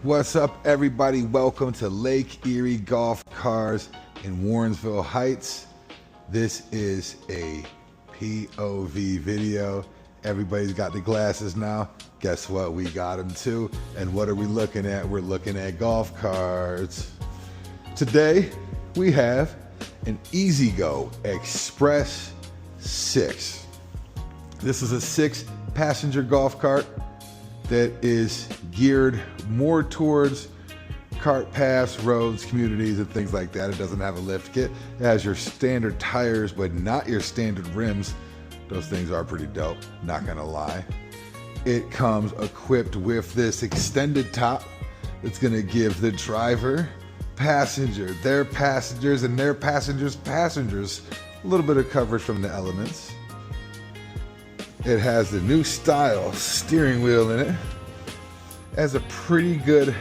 What's up, everybody? Welcome to Lake Erie Golf Cars in Warrensville Heights. This is a POV video. Everybody's got the glasses now. Guess what? We got them too. And what are we looking at? We're looking at golf carts. Today, we have an EZGO Express 6. This is a 6-passenger golf cart that is geared more towards cart paths, roads, communities, and things like that. It doesn't have a lift kit. It has your standard tires, but not your standard rims. Those things are pretty dope, not gonna lie. It comes equipped with this extended top that's gonna give the driver, passenger, their passengers, and their passengers' passengers a little bit of coverage from the elements. It has the new style steering wheel in it. It has a pretty good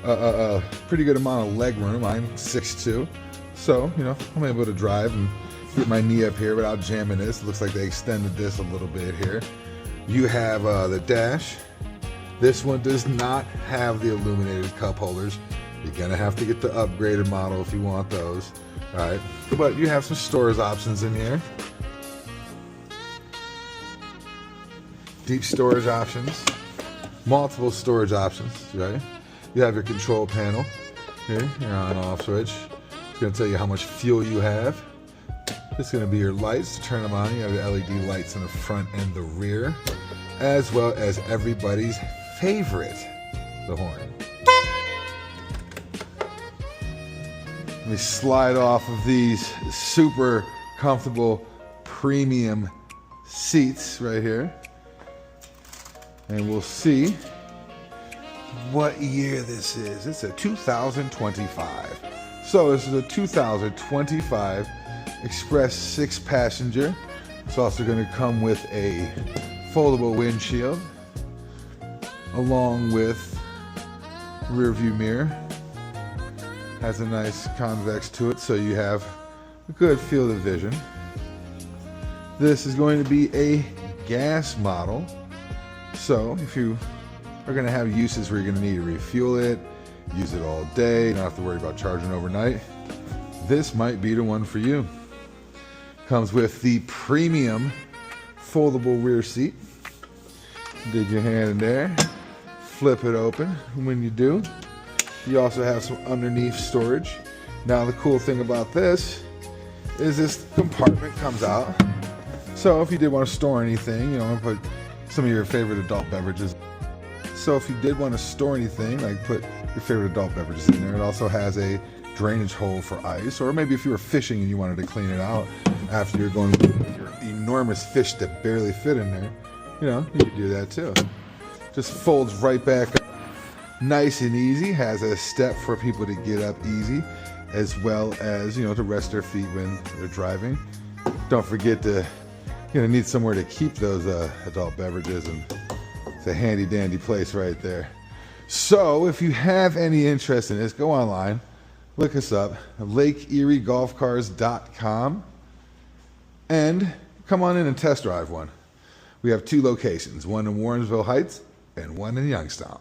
amount of leg room. I'm 6'2", so I'm able to drive and get my knee up here without jamming this. Looks like they extended this a little bit here. You have the dash. This one does not have the illuminated cup holders. You're gonna have to get the upgraded model if you want those. All right, but you have some storage options in here. Deep storage options, multiple storage options, right? You have your control panel here, your on-off switch. It's gonna tell you how much fuel you have. This is gonna be your lights to turn them on. You have your LED lights in the front and the rear, as well as everybody's favorite, the horn. Let me slide off of these super comfortable premium seats right here. And we'll see what year this is. It's a 2025. So this is a 2025 Express 6-passenger. It's also going to come with a foldable windshield along with rear view mirror. Has a nice convex to it, so you have a good field of vision. This is going to be a gas model. So if you are going to have uses where you're going to need to refuel it, use it all day, not have to worry about charging overnight, this might be the one for you. Comes with the premium foldable rear seat. Dig your hand in there, flip it open. When you do, you also have some underneath storage. Now the cool thing about this is this compartment comes out. So if you did want to store anything, put some of your favorite adult beverages. So if you did want to store anything, like put your favorite adult beverages in there, it also has a drainage hole for ice, or maybe if you were fishing and you wanted to clean it out after you're going with your enormous fish that barely fit in there, you could do that too. Just folds right back up, nice and easy. Has a step for people to get up easy, as well as to rest their feet when they're driving. Don't forget to need somewhere to keep those adult beverages, and it's a handy dandy place right there. So if you have any interest in this, go online, look us up, LakeErieGolfCars.com, and come on in and test drive one. We have 2 locations, one in Warrensville Heights and one in Youngstown.